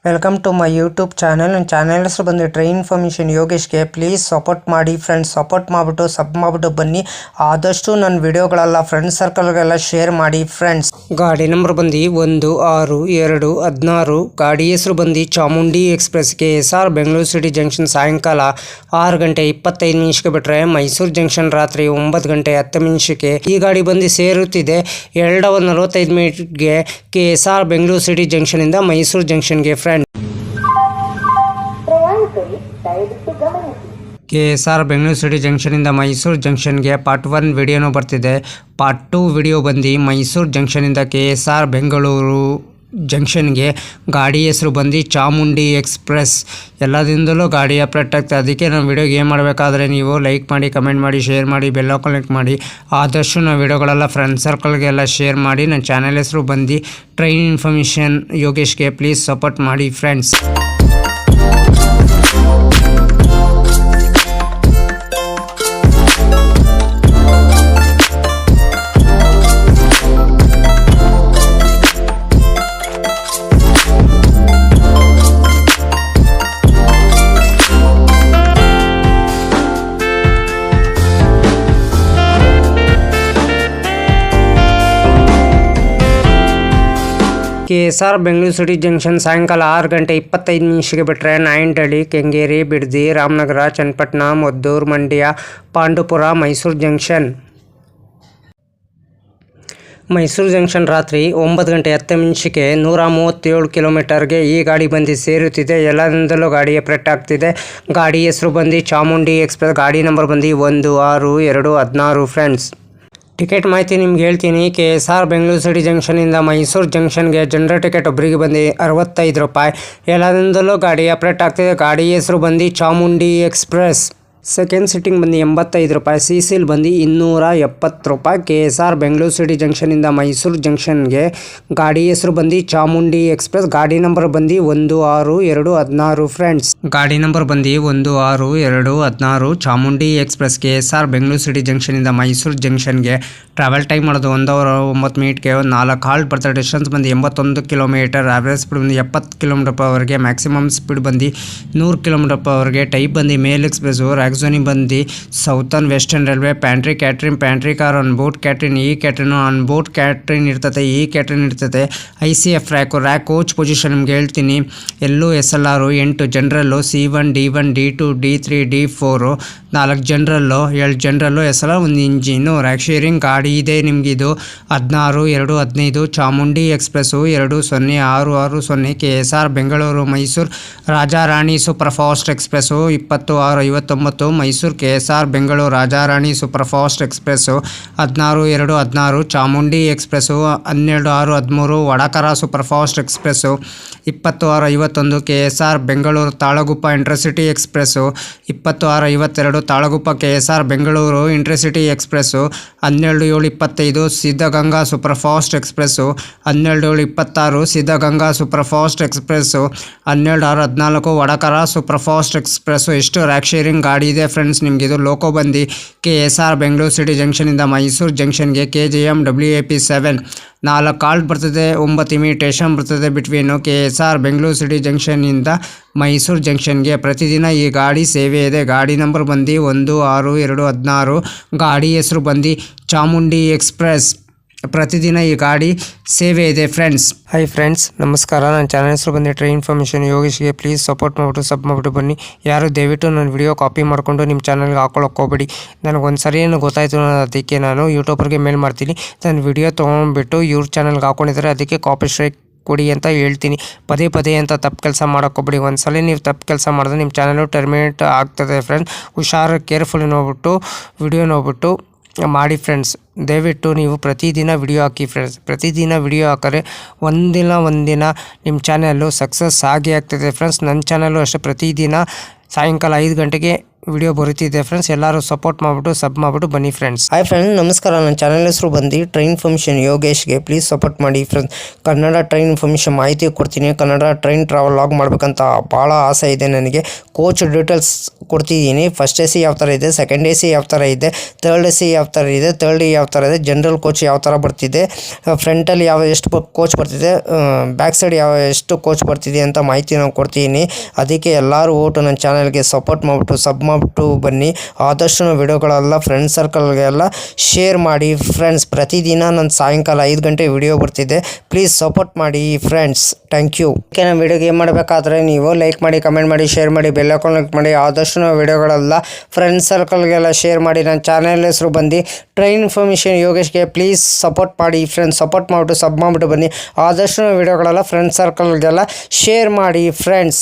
Welcome to my YouTube channel. ನನ್ನ channel ಹೆಸರು ಬಂದು ಟ್ರೈನ್ ಇನ್ಫಾರ್ಮೇಷನ್ ಯೋಗೇಶ್ಗೆ. ಪ್ಲೀಸ್ ಸಪೋರ್ಟ್ ಮಾಡಿ ಫ್ರೆಂಡ್ಸ್. ಸಪೋರ್ಟ್ ಮಾಡಿಬಿಟ್ಟು ಸಬ್ ಮಾಡಿಬಿಟ್ಟು ಬನ್ನಿ. ಆದಷ್ಟು ನನ್ನ ವಿಡಿಯೋಗಳೆಲ್ಲ ಫ್ರೆಂಡ್ಸ್ ಸರ್ಕಲ್ಗೆಲ್ಲ ಶೇರ್ ಮಾಡಿ ಫ್ರೆಂಡ್ಸ್. ಗಾಡಿ ನಂಬರ್ ಬಂದು 16216. ಗಾಡಿ ಹೆಸರು ಬಂದು Chamundi express. KSR Bengaluru city junction ಸಾಯಂಕಾಲ 6:25 ಬಿಟ್ಟರೆ ಮೈಸೂರು ಜಂಕ್ಷನ್ ರಾತ್ರಿ 9:10. ಈ ಗಾಡಿ ಬಂದು ಸೇರುತ್ತಿದೆ 2:45 KSR ಬೆಂಗಳೂರು ಸಿಟಿ ಜಂಕ್ಷನಿಂದ ಮೈಸೂರು ಜಂಕ್ಷನ್ಗೆ ಫ್ರೆಂಡ್ಸ್. KSR ಬೆಂಗಳೂರು ಸಿಟಿ ಜಂಕ್ಷನಿಂದ ಮೈಸೂರು ಜಂಕ್ಷನ್ಗೆ ಪಾರ್ಟ್ 1 ವಿಡಿಯೋನು ಬರ್ತಿದೆ. ಪಾರ್ಟ್ 2 ವಿಡಿಯೋ ಬಂದು ಮೈಸೂರು ಜಂಕ್ಷನಿಂದ KSR ಬೆಂಗಳೂರು ಜಂಕ್ಷನ್ಗೆ. ಗಾಡಿ ಹೆಸರು ಬಂದು ಚಾಮುಂಡಿ ಎಕ್ಸ್ಪ್ರೆಸ್. ಎಲ್ಲದಿಂದಲೂ ಗಾಡಿ ಅಪ್ಡೇಟ್ ಆಗ್ತದೆ. ಅದಕ್ಕೆ ನಾವು ವಿಡಿಯೋಗೆ ಏನು ಮಾಡಬೇಕಾದ್ರೆ ನೀವು ಲೈಕ್ ಮಾಡಿ, ಕಮೆಂಟ್ ಮಾಡಿ, ಶೇರ್ ಮಾಡಿ, ಬೆಲ್ ಕ್ಲಿಕ್ ಮಾಡಿ. ಆದಷ್ಟು ನಾವು ವಿಡಿಯೋಗಳೆಲ್ಲ ಫ್ರೆಂಡ್ ಸರ್ಕಲ್ಗೆಲ್ಲ ಶೇರ್ ಮಾಡಿ. ನನ್ನ ಚಾನಲ್ ಹೆಸರು ಬಂದು ಟ್ರೈನ್ ಇನ್ಫಾರ್ಮೇಷನ್ ಯೋಗೇಶ್ಗೆ. ಪ್ಲೀಸ್ ಸಪೋರ್ಟ್ ಮಾಡಿ friends. KSR Bengaluru city junction ಸಾಯಂಕಾಲ 6:25 ಬಿಟ್ಟರೆ ನಾಯಂಡಹಳ್ಳಿ, ಕೆಂಗೇರಿ, ಬಿಡದಿ, ರಾಮನಗರ, ಚನ್ನಪಟ್ಟಣ, ಮದ್ದೂರು, ಮಂಡ್ಯ, ಪಾಂಡುಪುರ, ಮೈಸೂರು ಜಂಕ್ಷನ್. ಮೈಸೂರು ಜಂಕ್ಷನ್ ರಾತ್ರಿ 9:10 137 ಕಿಲೋಮೀಟರ್ಗೆ ಈ ಗಾಡಿ ಬಂದು ಸೇರುತ್ತಿದೆ. ಎಲ್ಲದಿಂದಲೂ ಗಾಡಿ ಅಪ್ಡೇಟ್ ಆಗ್ತಿದೆ. ಗಾಡಿ ಹೆಸರು ಬಂದು ಚಾಮುಂಡಿ ಎಕ್ಸ್ಪ್ರೆಸ್. ಗಾಡಿ ನಂಬರ್ ಬಂದು 16216 ಫ್ರೆಂಡ್ಸ್. ಟಿಕೆಟ್ ಮಾಹಿತಿ ನಿಮ್ಗೆ ಹೇಳ್ತೀನಿ. KSR ಬೆಂಗಳೂರು ಸಿಟಿ ಜಂಕ್ಷನಿಂದ ಮೈಸೂರು ಜಂಕ್ಷನ್ಗೆ ಜನರಲ್ ಟಿಕೆಟ್ ಒಬ್ಬರಿಗೆ ಬಂದು 65 ರೂಪಾಯಿ. ಎಲ್ಲದಿಂದಲೂ ಗಾಡಿ ಅಪ್ಡೇಟ್ ಆಗ್ತಿದೆ. ಗಾಡಿ ಹೆಸರು ಬಂದು ಚಾಮುಂಡಿ ಎಕ್ಸ್ಪ್ರೆಸ್. ಸೆಕೆಂಡ್ ಸಿಟ್ಟಿಂಗ್ ಬಂದು 85 ರೂಪಾಯಿ. CCL ಬಂದು 270 ರೂಪಾಯಿ. KSR ಬೆಂಗಳೂರು ಸಿಟಿ ಜಂಕ್ಷನಿಂದ ಮೈಸೂರು ಜಂಕ್ಷನ್ಗೆ. ಗಾಡಿ ಹೆಸರು ಬಂದು ಚಾಮುಂಡಿ ಎಕ್ಸ್ಪ್ರೆಸ್. ಗಾಡಿ ನಂಬರ್ ಬಂದು 16216 ಫ್ರೆಂಡ್ಸ್. ಗಾಡಿ ನಂಬರ್ ಬಂದು 16216 Chamundi express. KSR Bengaluru city ಜಂಕ್ಷನಿಂದ ಮೈಸೂರು ಜಂಕ್ಷನ್ಗೆ. ಟ್ರಾವೆಲ್ ಟೈಮ್ ಮಾಡೋದು 1 ಅವರ್ 9 ಮಿನಿಟ್ಗೆ. 4 ಹಾಲ್ಟ್ ಬರ್ತದೆ. ಡಿಸ್ಟೆನ್ಸ್ ಬಂದು 81 ಕಿಲೋಮೀಟರ್. ಆವ್ರೇಜ್ ಸ್ಪೀಡ್ ಬಂದು 70 km/h. ಮ್ಯಾಕ್ಸಿಮಮ್ ಸ್ಪೀಡ್ ಬಂದು 100 km/h. ಟೈಪ್ ಬಂದು ಮೇಲ್ ಎಕ್ಸ್ಪ್ರೆಸ್ಸು. ಝೋನಿ ಬಂದು southern western railway. Pantry catering, pantry car, on board catering, ಈ ಕ್ಯಾಟ್ರಿನ್, ಆನ್ ಬೋರ್ಡ್ ಕ್ಯಾಟ್ರಿನ್ ಇರ್ತದೆ, ಈ ಕ್ಯಾಟ್ರಿನ್ ಇರ್ತದೆ. ICF ರ್ಯಾಕ್ ಕೋಚ್ ಪೊಸಿಷನ್ ನಿಮ್ಗೆ ಹೇಳ್ತೀನಿ. ಎಲ್ಲೂ SLR 8 general, C1 D1 D2 D3 D4 4 general, 7 general, SLR 1 engine. Rack sharing ಗಾಡಿ ಇದೆ ನಿಮಗಿದು. 16-2-15 Chamundi express 206660. KSR Bengaluru Mysuru Rajarani super fast express 20-659 Mysuru. KSR Bengaluru Rajarani super fast express 16-2-16 Chamundi express 12-6-13 Vadakara super fast express 20-6-51 KSR Bengaluru Talaguppa intercity express 20-6-52 Talaguppa KSR Bengaluru intercity express 12-7-25 Siddhaganga super fast express 12-7-26 Siddhaganga super fast express 12-6-14 Vadakara super fast express. ಎಷ್ಟು rack sharing ಗಾಡಿ ಇದೆ friends ನಿಮಗಿದು. Loco ಬಂದು KSR Bengaluru city ಜಂಕ್ಷನಿಂದ ಮೈಸೂರು ಜಂಕ್ಷನ್ಗೆ. KJM WAP 7 4 halt ಬರ್ತದೆ. 9 ಇಮಿಟೇಷನ್ ಬರ್ತದೆ ಬಿಟ್ವೀನು KSR ಬೆಂಗಳೂರು ಸಿಟಿ ಜಂಕ್ಷನ್ನಿಂದ ಮೈಸೂರು ಜಂಕ್ಷನ್ಗೆ. ಪ್ರತಿದಿನ ಈ ಗಾಡಿ ಸೇವೆ ಇದೆ. ಗಾಡಿ ನಂಬರ್ ಬಂದು 16216. ಗಾಡಿ ಹೆಸರು ಬಂದು ಚಾಮುಂಡಿ ಎಕ್ಸ್ಪ್ರೆಸ್. ಪ್ರತಿದಿನ ಈ ಗಾಡಿ ಸೇವೆ ಇದೆ ಫ್ರೆಂಡ್ಸ್. ಹೈ ಫ್ರೆಂಡ್ಸ್, ನಮಸ್ಕಾರ. ನನ್ನ ಚಾನಲ್ ಹೆಸರು ಬಂದು ಟ್ರೈನ್ ಇನ್ಫಾರ್ಮೇಷನ್ ಯೋಗೇಶ್ಗೆ. ಪ್ಲೀಸ್ ಸಪೋರ್ಟ್ ಮಾಡಿಬಿಟ್ಟು ಸಬ್ ಮಾಡಿಬಿಟ್ಟು ಬನ್ನಿ. ಯಾರು ದಯವಿಟ್ಟು ನನ್ನ ವಿಡಿಯೋ ಕಾಪಿ ಮಾಡಿಕೊಂಡು ನಿಮ್ಮ ಚಾನಲ್ಗೆ ಹಾಕೊಳ್ಳೋಕೆ ಹೋಗ್ಬೇಡಿ. ನನಗೊಂದು ಸರಿ ಏನು ಗೊತ್ತಾಯಿತು, ಅದಕ್ಕೆ ನಾನು ಯೂಟ್ಯೂಬರ್ಗೆ ಮೇಲ್ ಮಾಡ್ತೀನಿ. ನನ್ನ ವಿಡಿಯೋ ತೊಗೊಂಡ್ಬಿಟ್ಟು ಇವ್ರ ಚಾನಲ್ಗೆ ಹಾಕೊಂಡಿದ್ದಾರೆ, ಅದಕ್ಕೆ ಕಾಪಿ ಸ್ಟ್ರೈಕ್ ಕೊಡಿ ಅಂತ ಹೇಳ್ತೀನಿ. ಪದೇ ಅಂತ ತಪ್ಪು ಕೆಲಸ ಮಾಡೋಕ್ಕೋಗ್ಬಿಡಿ. ಒಂದ್ಸಲ ನೀವು ತಪ್ಪು ಕೆಲಸ ಮಾಡಿದ್ರೆ ನಿಮ್ಮ ಚಾನಲು ಟರ್ಮಿನೇಟ್ ಆಗ್ತದೆ ಫ್ರೆಂಡ್ಸ್. ಹುಷಾರು, ಕೇರ್ಫುಲ್ಲಿ ನೋಡ್ಬಿಟ್ಟು ವಿಡಿಯೋ ನೋಡ್ಬಿಟ್ಟು ಮಾಡಿ ಫ್ರೆಂಡ್ಸ್. ದಯವಿಟ್ಟು ನೀವು ಪ್ರತಿದಿನ ವಿಡಿಯೋ ಹಾಕಿ ಫ್ರೆಂಡ್ಸ್. ಪ್ರತಿದಿನ ವಿಡಿಯೋ ಹಾಕಿದ್ರೆ ಒಂದಿನ ನಿಮ್ಮ ಚಾನಲ್ಲು ಸಕ್ಸಸ್ ಆಗೇ ಆಗ್ತದೆ ಫ್ರೆಂಡ್ಸ್. ನನ್ನ ಚಾನಲ್ಲು ಅಷ್ಟೇ ಪ್ರತಿದಿನ ಸಾಯಂಕಾಲ 5 ಗಂಟೆಗೆ ವಿಡಿಯೋ ಬರುತ್ತಿದೆ ಫ್ರೆಂಡ್ಸ್. ಎಲ್ಲರೂ ಸಪೋರ್ಟ್ ಮಾಡಿಬಿಟ್ಟು ಸಬ್ ಮಾಡಿಬಿಟ್ಟು ಬನ್ನಿ ಫ್ರೆಂಡ್ಸ್. ಹಾಯ್ ಫ್ರೆಂಡ್ಸ್, ನಮಸ್ಕಾರ. ನನ್ನ ಚಾನಲ್ ಹೆಸರು ಬಂದು ಟ್ರೈನ್ ಇನ್ಫಾರ್ಮೇಷನ್ ಯೋಗೇಶ್ಗೆ. ಪ್ಲೀಸ್ ಸಪೋರ್ಟ್ ಮಾಡಿ ಫ್ರೆಂಡ್ಸ್. ಕನ್ನಡ ಟ್ರೈನ್ ಇನ್ಫಾರ್ಮೇಷನ್ ಮಾಹಿತಿ ಕೊಡ್ತೀನಿ. ಕನ್ನಡ ಟ್ರೈನ್ ಟ್ರಾವೆಲ್ ಲಾಗ್ ಮಾಡಬೇಕಂತ ಭಾಳ ಆಸೆ ಇದೆ ನನಗೆ. ಕೋಚ್ ಡೀಟೇಲ್ಸ್ ಕೊಡ್ತಿದ್ದೀನಿ. ಫಸ್ಟ್ AC ಯಾವ ಥರ ಇದೆ, ಸೆಕೆಂಡ್ AC ಯಾವ ಥರ ಇದೆ, ಥರ್ಡ್ AC ಯಾವ ಥರ ಇದೆ, ಥರ್ಡ್ ಯಾವ ಥರ ಇದೆ, ಜನರಲ್ ಕೋಚ್ ಯಾವ ಥರ ಬರ್ತಿದೆ, ಫ್ರಂಟಲ್ಲಿ ಎಷ್ಟು ಕೋಚ್ ಬರ್ತಿದೆ, ಬ್ಯಾಕ್ ಸೈಡ್ ಎಷ್ಟು ಕೋಚ್ ಬರ್ತಿದೆ ಅಂತ ಮಾಹಿತಿ ನಾನು ಕೊಡ್ತೀನಿ. ಅದಕ್ಕೆ ಎಲ್ಲರೂ ಓಟು ನನ್ನ ಚಾನಲ್ಗೆ ಸಪೋರ್ಟ್ ಮಾಡಿಬಿಟ್ಟು ಸಬ್ ಮಾಡಿಬಿಟ್ಟು ಬನ್ನಿ. ಆದಷ್ಟು ವಿಡಿಯೋಗಳೆಲ್ಲ ಫ್ರೆಂಡ್ ಸರ್ಕಲ್ಗೆಲ್ಲ ಶೇರ್ ಮಾಡಿ ಫ್ರೆಂಡ್ಸ್. ಪ್ರತಿದಿನ ನನ್ನ ಸಾಯಂಕಾಲ 5 ಗಂಟೆ ವಿಡಿಯೋ ಬರ್ತಿದೆ. ಪ್ಲೀಸ್ ಸಪೋರ್ಟ್ ಮಾಡಿ ಫ್ರೆಂಡ್ಸ್. Thank you. ಓಕೆ, ನಮ್ಮ ವಿಡಿಯೋಗೆ ಏನು ಮಾಡಬೇಕಾದ್ರೆ ನೀವು ಲೈಕ್ ಮಾಡಿ, ಕಮೆಂಟ್ ಮಾಡಿ, ಶೇರ್ ಮಾಡಿ, ಬೆಲ್ ಐಕಾನ್ ಕ್ಲಿಕ್ ಮಾಡಿ. ಆದಷ್ಟು ವಿಡಿಯೋಗಳೆಲ್ಲ ಫ್ರೆಂಡ್ ಸರ್ಕಲ್ಗೆಲ್ಲ ಶೇರ್ ಮಾಡಿ. ನನ್ನ ಚಾನಲ್ ಹೆಸರು ಬಂದು ಟ್ರೈನ್ ಇನ್ಫಾರ್ಮೇಷನ್ ಯೋಗೇಶ್ಗೆ. ಪ್ಲೀಸ್ ಸಪೋರ್ಟ್ ಮಾಡಿ ಫ್ರೆಂಡ್ಸ್. ಸಪೋರ್ಟ್ ಮಾಡಿಬಿಟ್ಟು ಸಬ್ ಮಾಡಿಬಿಟ್ಟು ಬನ್ನಿ. ಆದಷ್ಟು ವಿಡಿಯೋಗಳೆಲ್ಲ ಫ್ರೆಂಡ್ ಸರ್ಕಲ್ಗೆಲ್ಲ ಶೇರ್ ಮಾಡಿ ಫ್ರೆಂಡ್ಸ್.